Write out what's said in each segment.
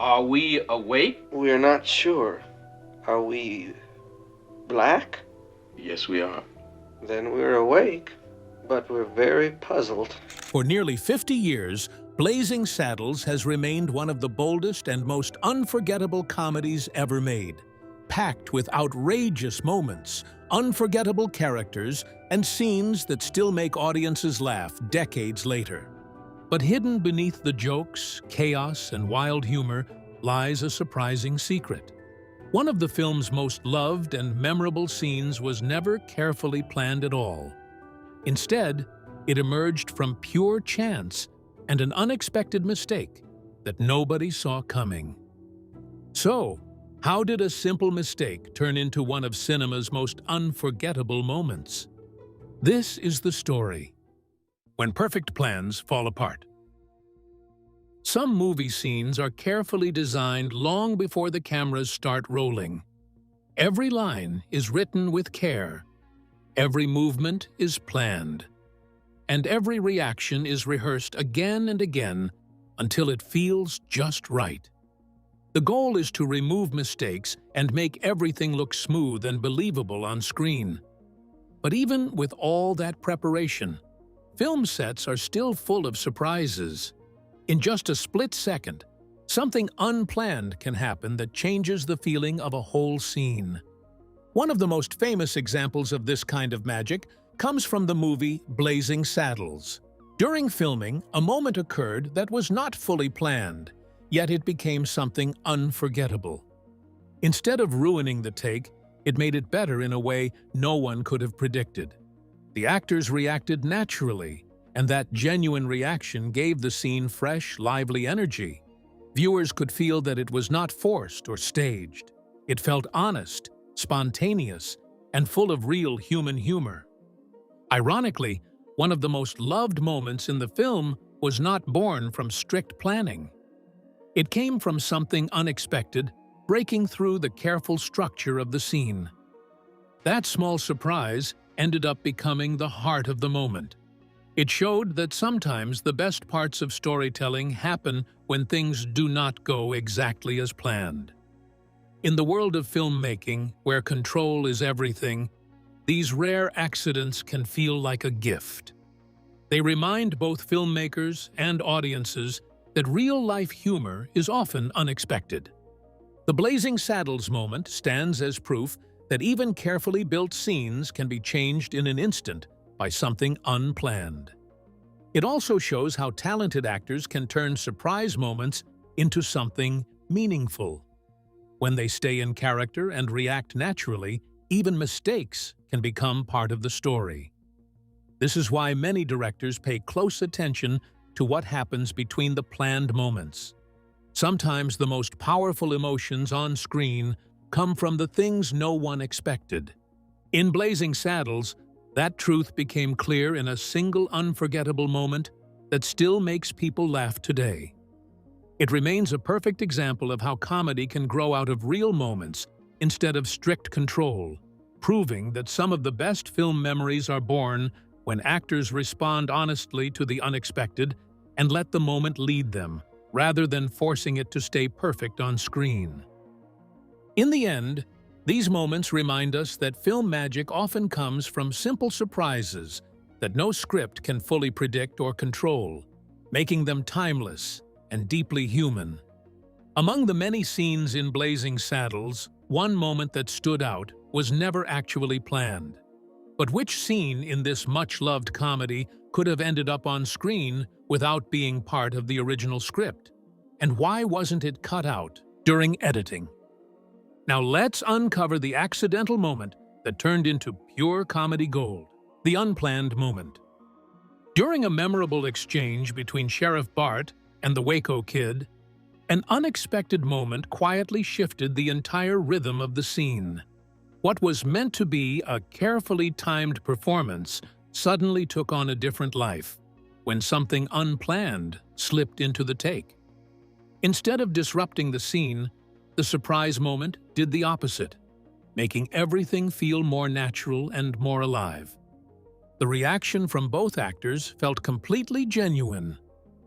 Are we awake? We're not sure. Are we black? Yes, we are. Then we're awake, but we're very puzzled. For nearly 50 years, Blazing Saddles has remained one of the boldest and most unforgettable comedies ever made, packed with outrageous moments, unforgettable characters, and scenes that still make audiences laugh decades later. But hidden beneath the jokes, chaos, and wild humor lies a surprising secret. One of the film's most loved and memorable scenes was never carefully planned at all. Instead, it emerged from pure chance and an unexpected mistake that nobody saw coming. So, how did a simple mistake turn into one of cinema's most unforgettable moments? This is the story. When perfect plans fall apart. Some movie scenes are carefully designed long before the cameras start rolling. Every line is written with care. Every movement is planned. And every reaction is rehearsed again and again until it feels just right. The goal is to remove mistakes and make everything look smooth and believable on screen. But even with all that preparation, film sets are still full of surprises. In just a split second, something unplanned can happen that changes the feeling of a whole scene. One of the most famous examples of this kind of magic comes from the movie Blazing Saddles. During filming, a moment occurred that was not fully planned, yet it became something unforgettable. Instead of ruining the take, it made it better in a way no one could have predicted. The actors reacted naturally, and that genuine reaction gave the scene fresh, lively energy. Viewers could feel that it was not forced or staged. It felt honest, spontaneous, and full of real human humor. Ironically, one of the most loved moments in the film was not born from strict planning. It came from something unexpected, breaking through the careful structure of the scene. That small surprise ended up becoming the heart of the moment. It showed that sometimes the best parts of storytelling happen when things do not go exactly as planned. In the world of filmmaking, where control is everything, these rare accidents can feel like a gift. They remind both filmmakers and audiences that real-life humor is often unexpected. The Blazing Saddles moment stands as proof that even carefully built scenes can be changed in an instant by something unplanned. It also shows how talented actors can turn surprise moments into something meaningful. When they stay in character and react naturally, even mistakes can become part of the story. This is why many directors pay close attention to what happens between the planned moments. Sometimes the most powerful emotions on screen come from the things no one expected. In Blazing Saddles, that truth became clear in a single unforgettable moment that still makes people laugh today. It remains a perfect example of how comedy can grow out of real moments instead of strict control, proving that some of the best film memories are born when actors respond honestly to the unexpected and let the moment lead them, rather than forcing it to stay perfect on screen. In the end, these moments remind us that film magic often comes from simple surprises that no script can fully predict or control, making them timeless and deeply human. Among the many scenes in Blazing Saddles, one moment that stood out was never actually planned. But which scene in this much-loved comedy could have ended up on screen without being part of the original script? And why wasn't it cut out during editing? Now let's uncover the accidental moment that turned into pure comedy gold, the unplanned moment. During a memorable exchange between Sheriff Bart and the Waco Kid, an unexpected moment quietly shifted the entire rhythm of the scene. What was meant to be a carefully timed performance suddenly took on a different life when something unplanned slipped into the take. Instead of disrupting the scene, the surprise moment did the opposite, making everything feel more natural and more alive. The reaction from both actors felt completely genuine,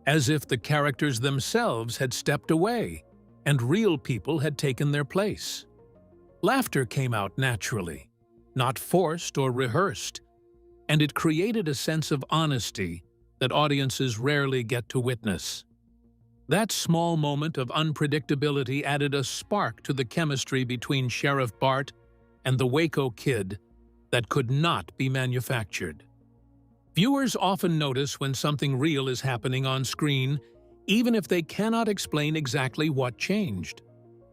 as if the characters themselves had stepped away, and real people had taken their place. Laughter came out naturally, not forced or rehearsed, and it created a sense of honesty that audiences rarely get to witness. That small moment of unpredictability added a spark to the chemistry between Sheriff Bart and the Waco Kid that could not be manufactured. Viewers often notice when something real is happening on screen, even if they cannot explain exactly what changed.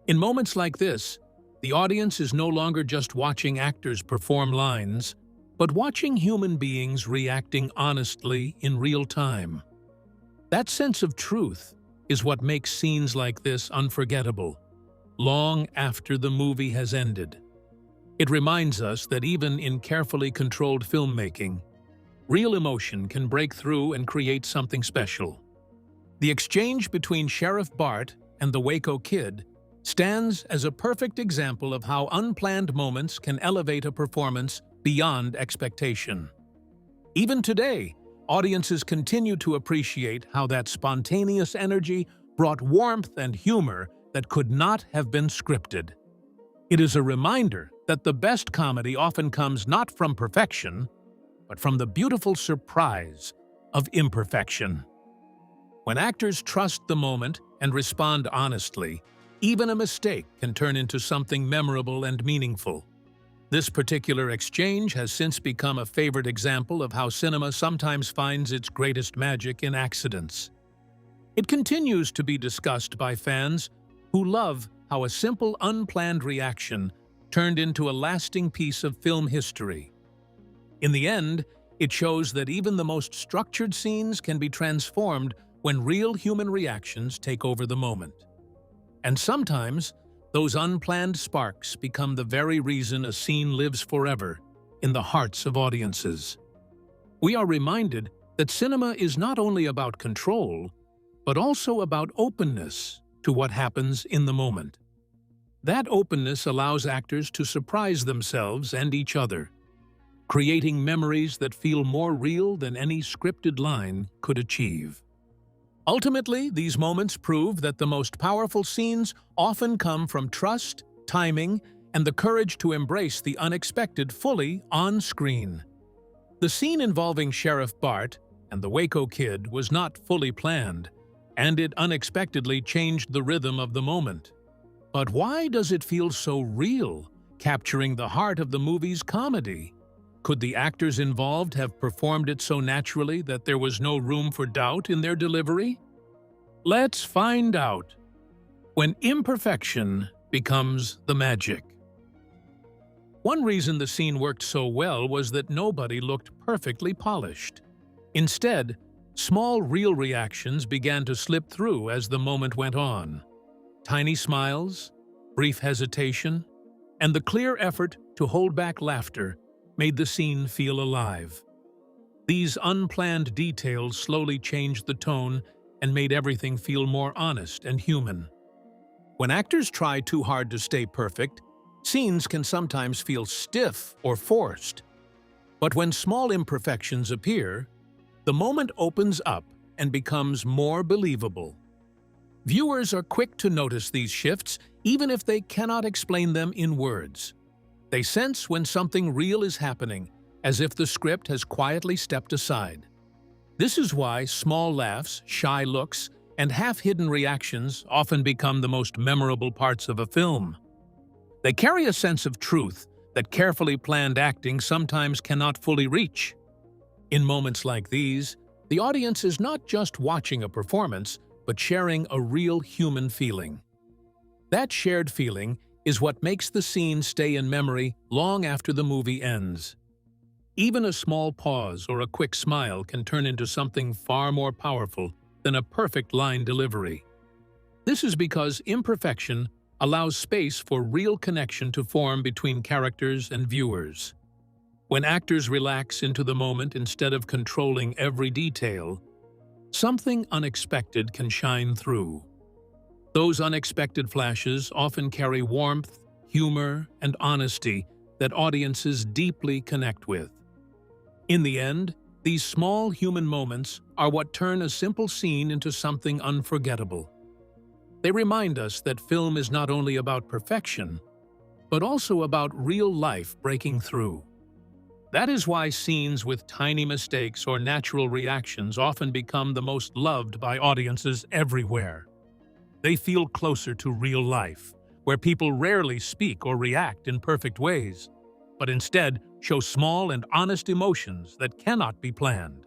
In moments like this, the audience is no longer just watching actors perform lines, but watching human beings reacting honestly in real time. That sense of truth is what makes scenes like this unforgettable, long after the movie has ended. It reminds us that even in carefully controlled filmmaking, real emotion can break through and create something special. The exchange between Sheriff Bart and the Waco Kid stands as a perfect example of how unplanned moments can elevate a performance beyond expectation. Even today, audiences continue to appreciate how that spontaneous energy brought warmth and humor that could not have been scripted. It is a reminder that the best comedy often comes not from perfection, but from the beautiful surprise of imperfection. When actors trust the moment and respond honestly, even a mistake can turn into something memorable and meaningful. This particular exchange has since become a favorite example of how cinema sometimes finds its greatest magic in accidents. It continues to be discussed by fans who love how a simple, unplanned reaction turned into a lasting piece of film history. In the end, it shows that even the most structured scenes can be transformed when real human reactions take over the moment. And sometimes, those unplanned sparks become the very reason a scene lives forever in the hearts of audiences. We are reminded that cinema is not only about control, but also about openness to what happens in the moment. That openness allows actors to surprise themselves and each other, creating memories that feel more real than any scripted line could achieve. Ultimately, these moments prove that the most powerful scenes often come from trust, timing, and the courage to embrace the unexpected fully on screen. The scene involving Sheriff Bart and the Waco Kid was not fully planned, and it unexpectedly changed the rhythm of the moment. But why does it feel so real, capturing the heart of the movie's comedy? Could the actors involved have performed it so naturally that there was no room for doubt in their delivery? Let's find out when imperfection becomes the magic. One reason the scene worked so well was that nobody looked perfectly polished. Instead, small real reactions began to slip through as the moment went on. Tiny smiles, brief hesitation, and the clear effort to hold back laughter made the scene feel alive. These unplanned details slowly changed the tone and made everything feel more honest and human. When actors try too hard to stay perfect, scenes can sometimes feel stiff or forced. But when small imperfections appear, the moment opens up and becomes more believable. Viewers are quick to notice these shifts, even if they cannot explain them in words. They sense when something real is happening, as if the script has quietly stepped aside. This is why small laughs, shy looks, and half-hidden reactions often become the most memorable parts of a film. They carry a sense of truth that carefully planned acting sometimes cannot fully reach. In moments like these, the audience is not just watching a performance, but sharing a real human feeling. That shared feeling is what makes the scene stay in memory long after the movie ends. Even a small pause or a quick smile can turn into something far more powerful than a perfect line delivery. This is because imperfection allows space for real connection to form between characters and viewers. When actors relax into the moment instead of controlling every detail, something unexpected can shine through. Those unexpected flashes often carry warmth, humor, and honesty that audiences deeply connect with. In the end, these small human moments are what turn a simple scene into something unforgettable. They remind us that film is not only about perfection, but also about real life breaking through. That is why scenes with tiny mistakes or natural reactions often become the most loved by audiences everywhere. They feel closer to real life, where people rarely speak or react in perfect ways, but instead show small and honest emotions that cannot be planned.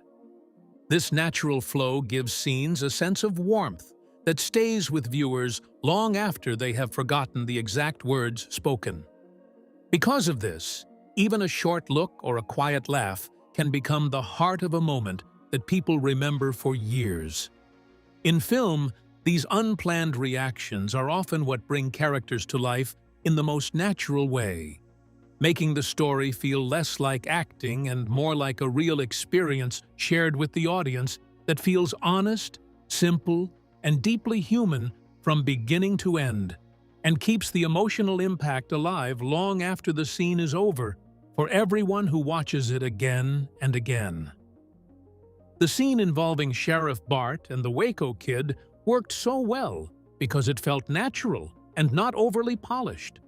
This natural flow gives scenes a sense of warmth that stays with viewers long after they have forgotten the exact words spoken. Because of this, even a short look or a quiet laugh can become the heart of a moment that people remember for years. In film, these unplanned reactions are often what bring characters to life in the most natural way, making the story feel less like acting and more like a real experience shared with the audience that feels honest, simple, and deeply human from beginning to end, and keeps the emotional impact alive long after the scene is over for everyone who watches it again and again. The scene involving Sheriff Bart and the Waco Kid worked so well because it felt natural and not overly polished.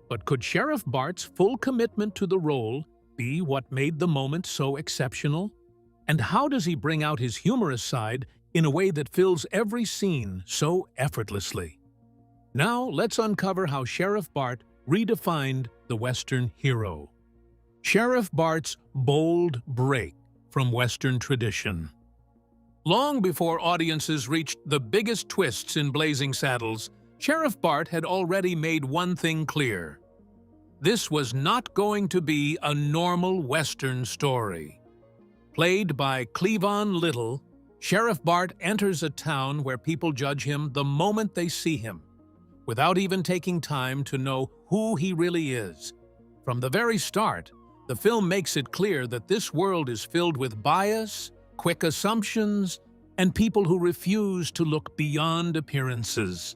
But could Sheriff Bart's full commitment to the role be what made the moment so exceptional? And how does he bring out his humorous side in a way that fills every scene so effortlessly? Now, let's uncover how Sheriff Bart redefined the Western hero. Sheriff Bart's bold break from Western tradition. Long before audiences reached the biggest twists in Blazing Saddles, Sheriff Bart had already made one thing clear. This was not going to be a normal Western story. Played by Cleavon Little, Sheriff Bart enters a town where people judge him the moment they see him, without even taking time to know who he really is. From the very start, the film makes it clear that this world is filled with bias, quick assumptions, and people who refuse to look beyond appearances.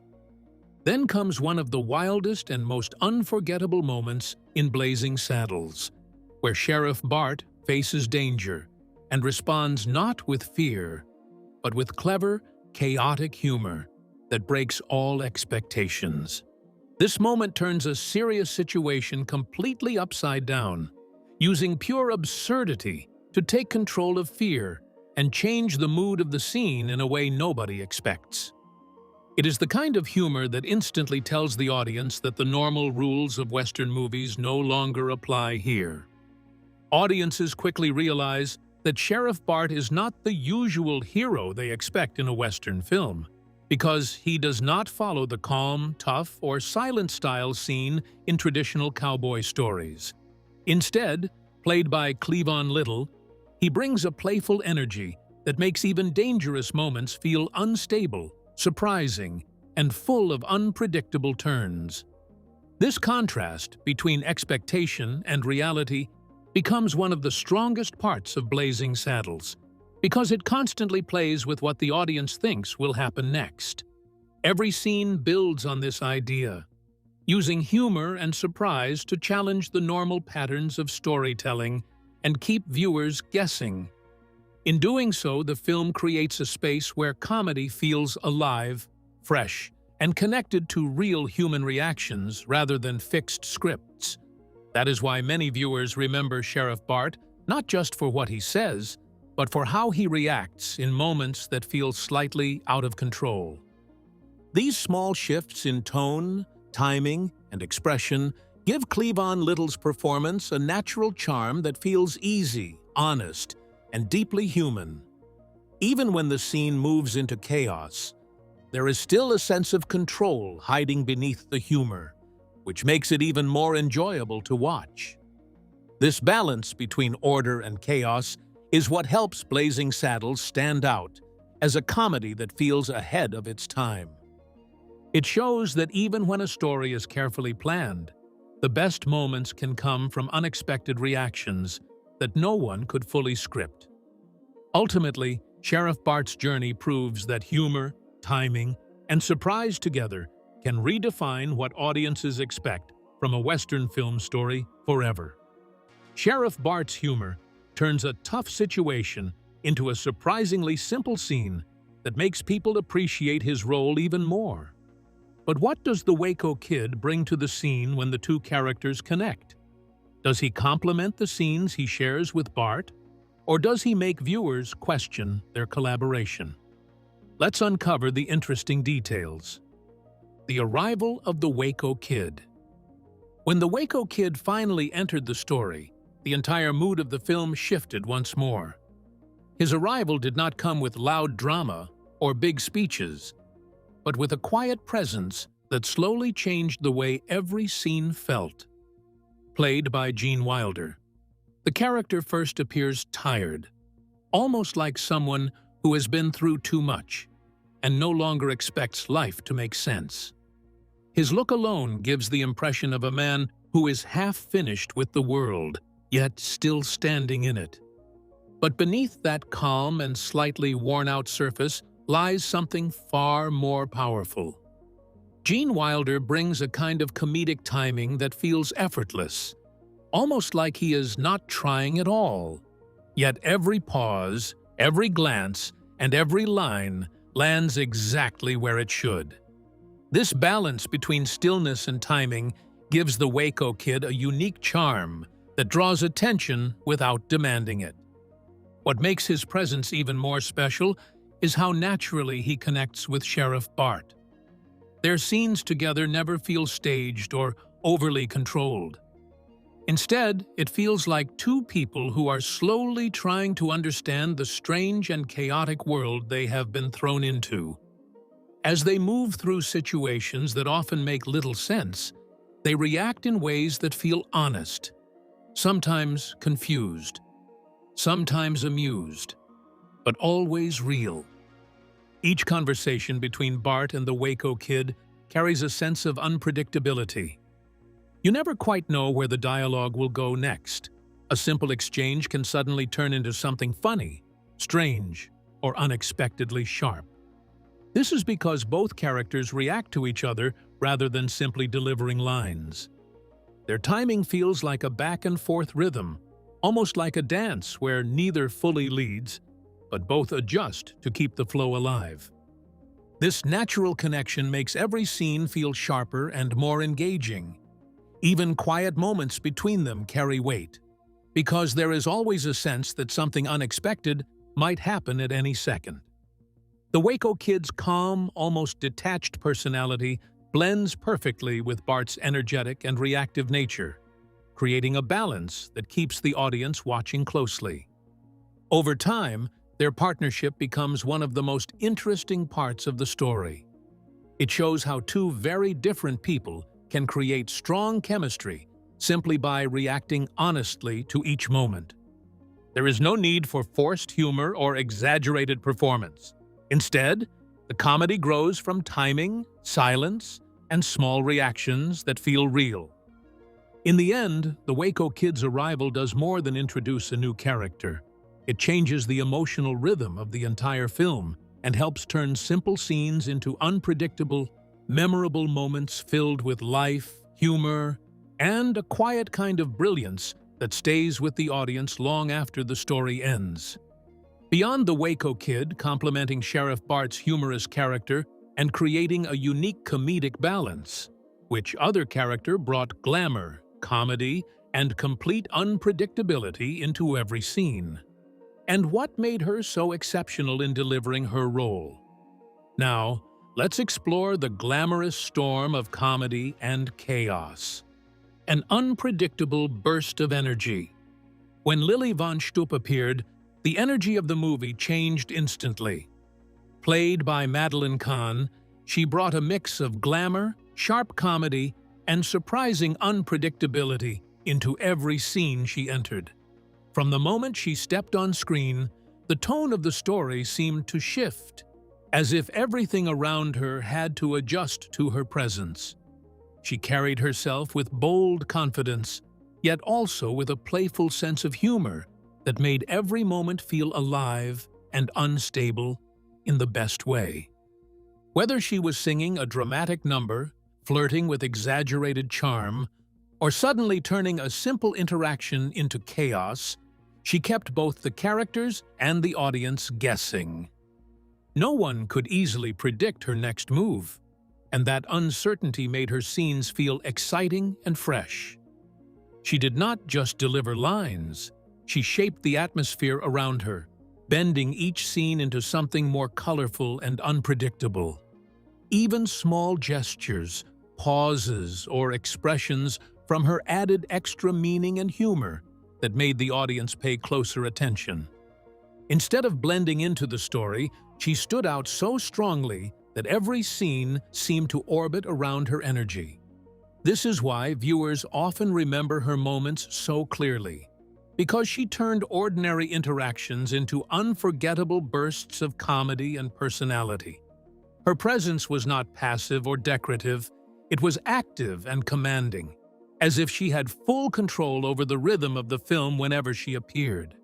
Then comes one of the wildest and most unforgettable moments in Blazing Saddles, where Sheriff Bart faces danger and responds not with fear, but with clever, chaotic humor that breaks all expectations. This moment turns a serious situation completely upside down, using pure absurdity to take control of fear and change the mood of the scene in a way nobody expects. It is the kind of humor that instantly tells the audience that the normal rules of Western movies no longer apply here. Audiences quickly realize that Sheriff Bart is not the usual hero they expect in a Western film, because he does not follow the calm, tough, or silent style seen in traditional cowboy stories. Instead, played by Cleavon Little, he brings a playful energy that makes even dangerous moments feel unstable, surprising, and full of unpredictable turns. This contrast between expectation and reality becomes one of the strongest parts of Blazing Saddles, because it constantly plays with what the audience thinks will happen next. Every scene builds on this idea, using humor and surprise to challenge the normal patterns of storytelling and keep viewers guessing. In doing so, the film creates a space where comedy feels alive, fresh, and connected to real human reactions rather than fixed scripts. That is why many viewers remember Sheriff Bart not just for what he says, but for how he reacts in moments that feel slightly out of control. These small shifts in tone, timing, and expression give Cleavon Little's performance a natural charm that feels easy, honest, and deeply human. Even when the scene moves into chaos, there is still a sense of control hiding beneath the humor, which makes it even more enjoyable to watch. This balance between order and chaos is what helps Blazing Saddles stand out as a comedy that feels ahead of its time. It shows that even when a story is carefully planned, the best moments can come from unexpected reactions that no one could fully script. Ultimately, Sheriff Bart's journey proves that humor, timing, and surprise together can redefine what audiences expect from a Western film story forever. Sheriff Bart's humor turns a tough situation into a surprisingly simple scene that makes people appreciate his role even more. But what does the Waco Kid bring to the scene when the two characters connect? Does he complement the scenes he shares with Bart, or does he make viewers question their collaboration? Let's uncover the interesting details. The arrival of the Waco Kid. When the Waco Kid finally entered the story, the entire mood of the film shifted once more. His arrival did not come with loud drama or big speeches, but with a quiet presence that slowly changed the way every scene felt. Played by Gene Wilder, the character first appears tired, almost like someone who has been through too much and no longer expects life to make sense. His look alone gives the impression of a man who is half finished with the world, yet still standing in it. But beneath that calm and slightly worn-out surface lies something far more powerful. Gene Wilder brings a kind of comedic timing that feels effortless, almost like he is not trying at all. Yet every pause, every glance, and every line lands exactly where it should. This balance between stillness and timing gives the Waco Kid a unique charm that draws attention without demanding it. What makes his presence even more special is how naturally he connects with Sheriff Bart. Their scenes together never feel staged or overly controlled. Instead, it feels like two people who are slowly trying to understand the strange and chaotic world they have been thrown into. As they move through situations that often make little sense, they react in ways that feel honest, sometimes confused, sometimes amused, but always real. Each conversation between Bart and the Waco Kid carries a sense of unpredictability. You never quite know where the dialogue will go next. A simple exchange can suddenly turn into something funny, strange, or unexpectedly sharp. This is because both characters react to each other rather than simply delivering lines. Their timing feels like a back-and-forth rhythm, almost like a dance where neither fully leads, but both adjust to keep the flow alive. This natural connection makes every scene feel sharper and more engaging. Even quiet moments between them carry weight, because there is always a sense that something unexpected might happen at any second. The Waco Kid's calm, almost detached personality blends perfectly with Bart's energetic and reactive nature, creating a balance that keeps the audience watching closely. Over time, their partnership becomes one of the most interesting parts of the story. It shows how two very different people can create strong chemistry simply by reacting honestly to each moment. There is no need for forced humor or exaggerated performance. Instead, the comedy grows from timing, silence, and small reactions that feel real. In the end, the Waco Kid's arrival does more than introduce a new character. It changes the emotional rhythm of the entire film and helps turn simple scenes into unpredictable, memorable moments filled with life, humor, and a quiet kind of brilliance that stays with the audience long after the story ends. Beyond the Waco Kid complementing Sheriff Bart's humorous character and creating a unique comedic balance, which other character brought glamour, comedy, and complete unpredictability into every scene. And what made her so exceptional in delivering her role? Now, let's explore the glamorous storm of comedy and chaos. An unpredictable burst of energy. When Lily von Stupp appeared, the energy of the movie changed instantly. Played by Madeline Kahn, she brought a mix of glamour, sharp comedy, and surprising unpredictability into every scene she entered. From the moment she stepped on screen, the tone of the story seemed to shift, as if everything around her had to adjust to her presence. She carried herself with bold confidence, yet also with a playful sense of humor that made every moment feel alive and unstable in the best way. Whether she was singing a dramatic number, flirting with exaggerated charm, or suddenly turning a simple interaction into chaos, she kept both the characters and the audience guessing. No one could easily predict her next move, and that uncertainty made her scenes feel exciting and fresh. She did not just deliver lines, she shaped the atmosphere around her, bending each scene into something more colorful and unpredictable. Even small gestures, pauses, or expressions from her added extra meaning and humor that made the audience pay closer attention. Instead of blending into the story, she stood out so strongly that every scene seemed to orbit around her energy. This is why viewers often remember her moments so clearly, because she turned ordinary interactions into unforgettable bursts of comedy and personality. Her presence was not passive or decorative, it was active and commanding, as if she had full control over the rhythm of the film whenever she appeared.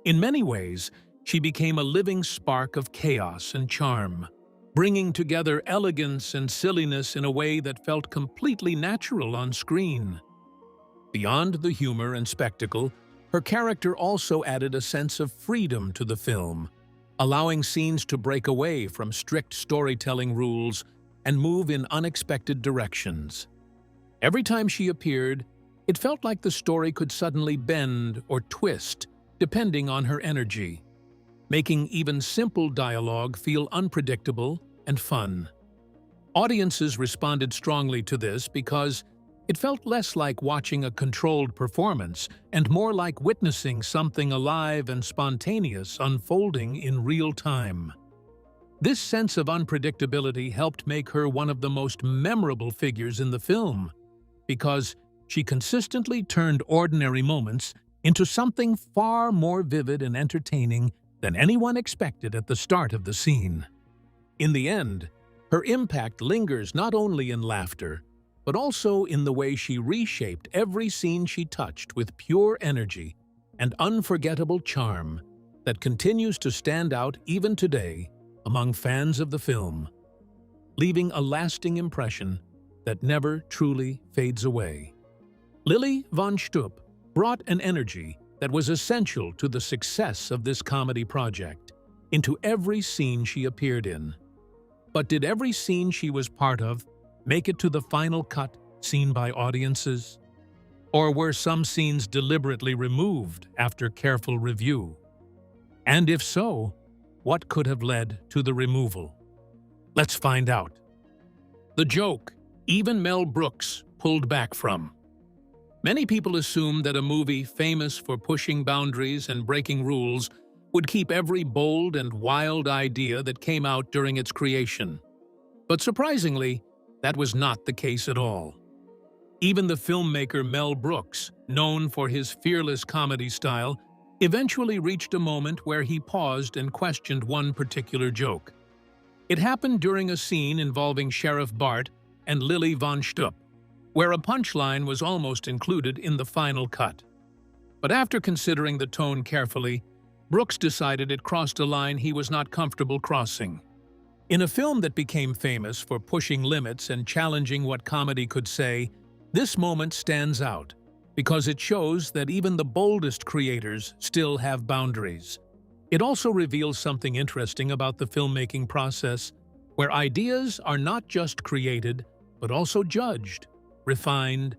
In many ways, she became a living spark of chaos and charm, bringing together elegance and silliness in a way that felt completely natural on screen. Beyond the humor and spectacle, her character also added a sense of freedom to the film, allowing scenes to break away from strict storytelling rules and move in unexpected directions. Every time she appeared, it felt like the story could suddenly bend or twist, depending on her energy, making even simple dialogue feel unpredictable and fun. Audiences responded strongly to this because it felt less like watching a controlled performance and more like witnessing something alive and spontaneous unfolding in real time. This sense of unpredictability helped make her one of the most memorable figures in the film, because she consistently turned ordinary moments into something far more vivid and entertaining than anyone expected at the start of the scene. In the end, her impact lingers not only in laughter, but also in the way she reshaped every scene she touched with pure energy and unforgettable charm that continues to stand out even today among fans of the film, leaving a lasting impression that never truly fades away. Lily von Stupp brought an energy that was essential to the success of this comedy project into every scene she appeared in. But did every scene she was part of make it to the final cut seen by audiences? Or were some scenes deliberately removed after careful review? And if so, what could have led to the removal? Let's find out. The joke, even Mel Brooks pulled back from. Many people assume that a movie famous for pushing boundaries and breaking rules would keep every bold and wild idea that came out during its creation. But surprisingly, that was not the case at all. Even the filmmaker Mel Brooks, known for his fearless comedy style, eventually reached a moment where he paused and questioned one particular joke. It happened during a scene involving Sheriff Bart and Lily von Stupp, where a punchline was almost included in the final cut. But after considering the tone carefully, Brooks decided it crossed a line he was not comfortable crossing. In a film that became famous for pushing limits and challenging what comedy could say, this moment stands out because it shows that even the boldest creators still have boundaries. It also reveals something interesting about the filmmaking process, where ideas are not just created, but also judged, refined,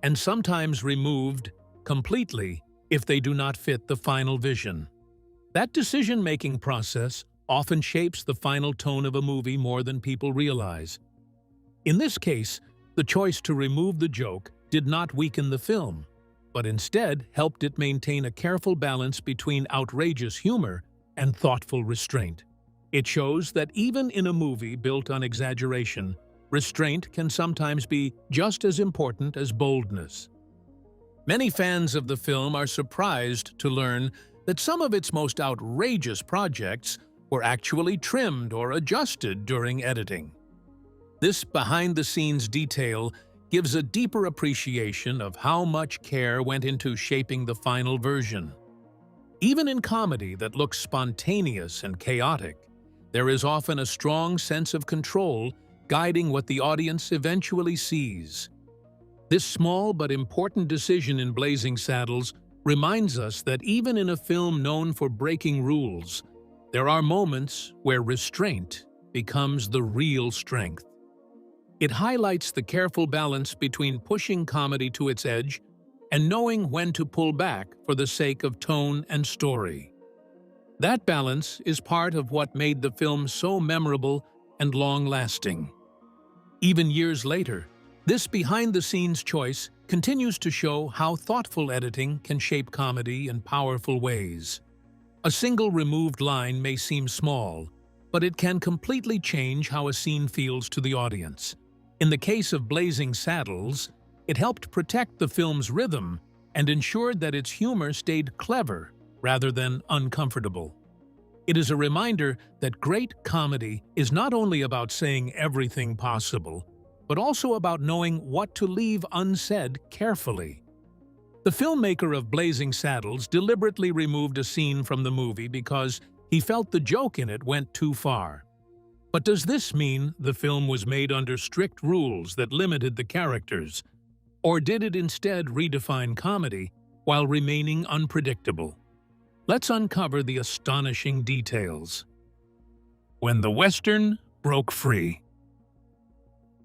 and sometimes removed completely if they do not fit the final vision. That decision-making process often shapes the final tone of a movie more than people realize. In this case, the choice to remove the joke did not weaken the film, but instead helped it maintain a careful balance between outrageous humor and thoughtful restraint. It shows that even in a movie built on exaggeration, restraint can sometimes be just as important as boldness. Many fans of the film are surprised to learn that some of its most outrageous projects were actually trimmed or adjusted during editing. This behind-the-scenes detail gives a deeper appreciation of how much care went into shaping the final version. Even in comedy that looks spontaneous and chaotic, there is often a strong sense of control guiding what the audience eventually sees. This small but important decision in Blazing Saddles reminds us that even in a film known for breaking rules, there are moments where restraint becomes the real strength. It highlights the careful balance between pushing comedy to its edge and knowing when to pull back for the sake of tone and story. That balance is part of what made the film so memorable and long-lasting. Even years later, this behind-the-scenes choice continues to show how thoughtful editing can shape comedy in powerful ways. A single removed line may seem small, but it can completely change how a scene feels to the audience. In the case of Blazing Saddles, it helped protect the film's rhythm and ensured that its humor stayed clever rather than uncomfortable. It is a reminder that great comedy is not only about saying everything possible, but also about knowing what to leave unsaid carefully. The filmmaker of Blazing Saddles deliberately removed a scene from the movie because he felt the joke in it went too far. But does this mean the film was made under strict rules that limited the characters? Or did it instead redefine comedy while remaining unpredictable? Let's uncover the astonishing details. When the Western broke free.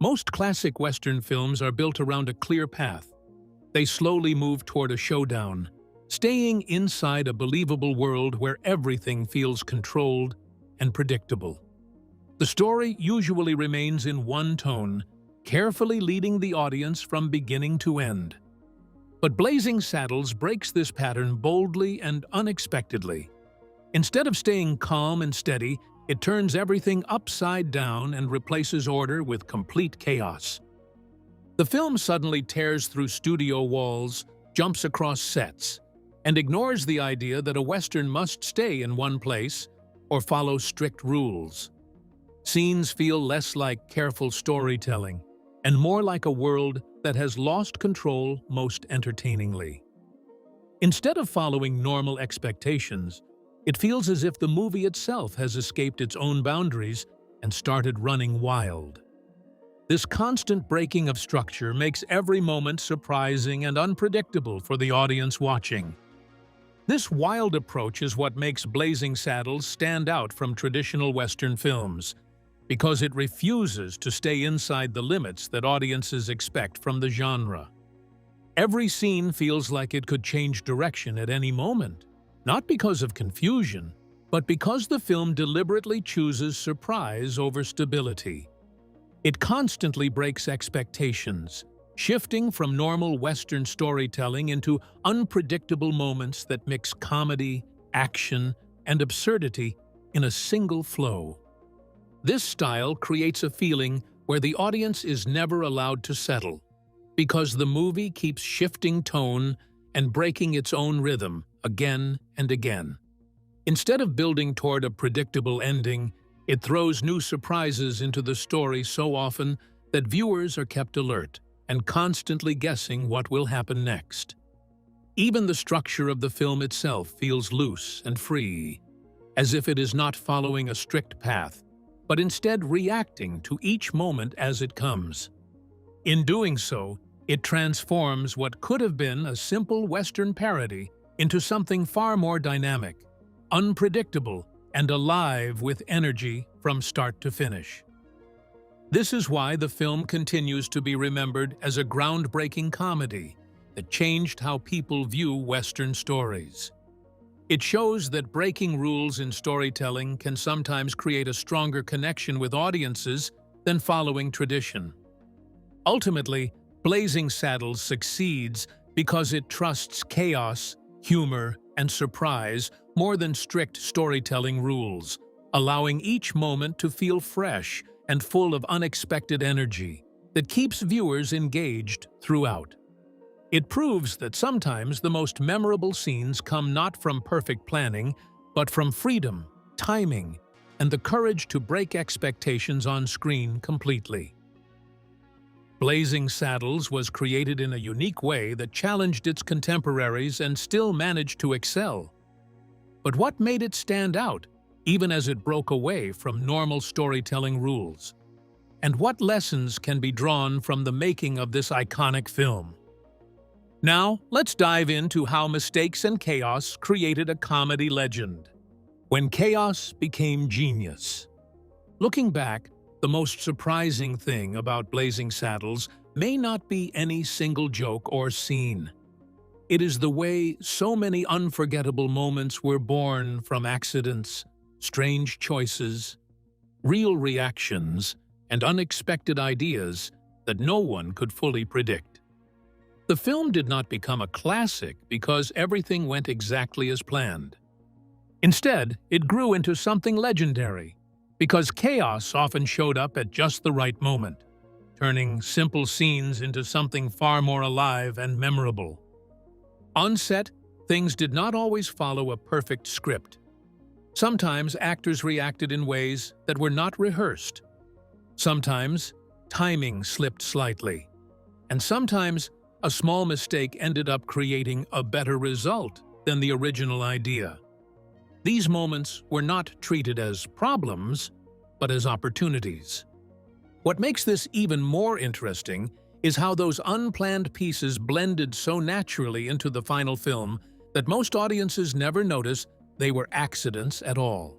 Most classic Western films are built around a clear path. They slowly move toward a showdown, staying inside a believable world where everything feels controlled and predictable. The story usually remains in one tone, carefully leading the audience from beginning to end. But Blazing Saddles breaks this pattern boldly and unexpectedly. Instead of staying calm and steady, it turns everything upside down and replaces order with complete chaos. The film suddenly tears through studio walls, jumps across sets, and ignores the idea that a Western must stay in one place or follow strict rules. Scenes feel less like careful storytelling and more like a world that has lost control most entertainingly. Instead of following normal expectations, it feels as if the movie itself has escaped its own boundaries and started running wild. This constant breaking of structure makes every moment surprising and unpredictable for the audience watching. This wild approach is what makes Blazing Saddles stand out from traditional Western films, because it refuses to stay inside the limits that audiences expect from the genre. Every scene feels like it could change direction at any moment, not because of confusion, but because the film deliberately chooses surprise over stability. It constantly breaks expectations, shifting from normal Western storytelling into unpredictable moments that mix comedy, action, and absurdity in a single flow. This style creates a feeling where the audience is never allowed to settle, because the movie keeps shifting tone and breaking its own rhythm again and again. Instead of building toward a predictable ending, it throws new surprises into the story so often that viewers are kept alert and constantly guessing what will happen next. Even the structure of the film itself feels loose and free, as if it is not following a strict path, but instead reacting to each moment as it comes. In doing so, it transforms what could have been a simple Western parody into something far more dynamic, unpredictable, and alive with energy from start to finish. This is why the film continues to be remembered as a groundbreaking comedy that changed how people view Western stories. It shows that breaking rules in storytelling can sometimes create a stronger connection with audiences than following tradition. Ultimately, Blazing Saddles succeeds because it trusts chaos, humor, and surprise more than strict storytelling rules, allowing each moment to feel fresh and full of unexpected energy that keeps viewers engaged throughout. It proves that sometimes the most memorable scenes come not from perfect planning, but from freedom, timing, and the courage to break expectations on screen completely. Blazing Saddles was created in a unique way that challenged its contemporaries and still managed to excel. But what made it stand out, even as it broke away from normal storytelling rules? And what lessons can be drawn from the making of this iconic film? Now, let's dive into how mistakes and chaos created a comedy legend. When chaos became genius. Looking back, The most surprising thing about Blazing Saddles may not be any single joke or scene. It is the way so many unforgettable moments were born from accidents, strange choices, real reactions, and unexpected ideas that no one could fully predict. The film did not become a classic because everything went exactly as planned. Instead, it grew into something legendary because chaos often showed up at just the right moment, turning simple scenes into something far more alive and memorable. On set, things did not always follow a perfect script. Sometimes actors reacted in ways that were not rehearsed. Sometimes timing slipped slightly. And sometimes a small mistake ended up creating a better result than the original idea. These moments were not treated as problems, but as opportunities. What makes this even more interesting is how those unplanned pieces blended so naturally into the final film that most audiences never notice they were accidents at all.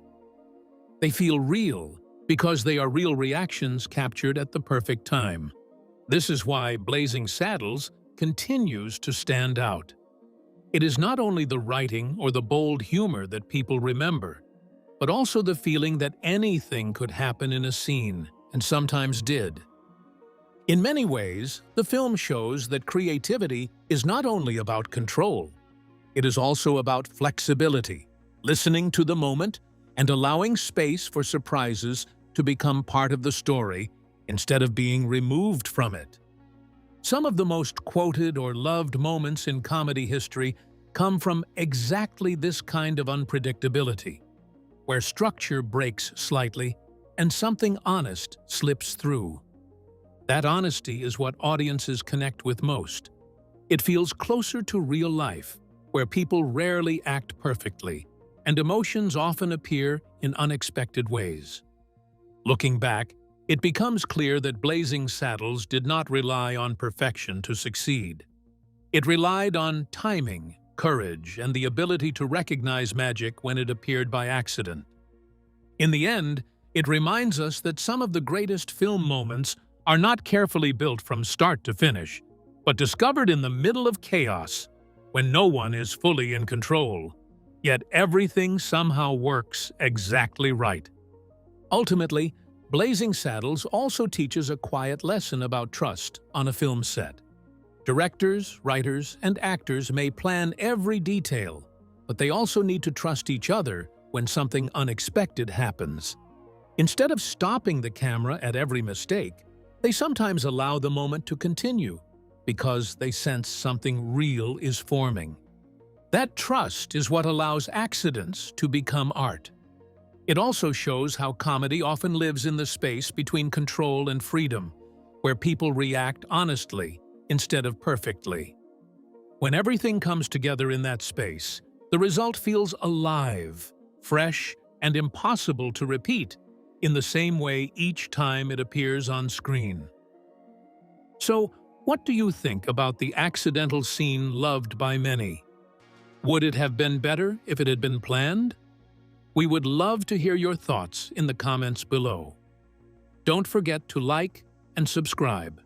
They feel real because they are real reactions captured at the perfect time. This is why Blazing Saddles continues to stand out. It is not only the writing or the bold humor that people remember, but also the feeling that anything could happen in a scene, and sometimes did. In many ways, the film shows that creativity is not only about control. It is also about flexibility, listening to the moment, and allowing space for surprises to become part of the story instead of being removed from it. Some of the most quoted or loved moments in comedy history come from exactly this kind of unpredictability, where structure breaks slightly and something honest slips through. That honesty is what audiences connect with most. It feels closer to real life, where people rarely act perfectly, and emotions often appear in unexpected ways. Looking back, it becomes clear that Blazing Saddles did not rely on perfection to succeed. It relied on timing, courage, and the ability to recognize magic when it appeared by accident. In the end, it reminds us that some of the greatest film moments are not carefully built from start to finish, but discovered in the middle of chaos, when no one is fully in control. Yet everything somehow works exactly right. Ultimately, Blazing Saddles also teaches a quiet lesson about trust on a film set. Directors, writers, and actors may plan every detail, but they also need to trust each other when something unexpected happens. Instead of stopping the camera at every mistake, they sometimes allow the moment to continue because they sense something real is forming. That trust is what allows accidents to become art. It also shows how comedy often lives in the space between control and freedom, where people react honestly instead of perfectly. When everything comes together in that space, the result feels alive, fresh, and impossible to repeat in the same way each time it appears on screen. So, what do you think about the accidental scene loved by many? Would it have been better if it had been planned? We would love to hear your thoughts in the comments below. Don't forget to like and subscribe.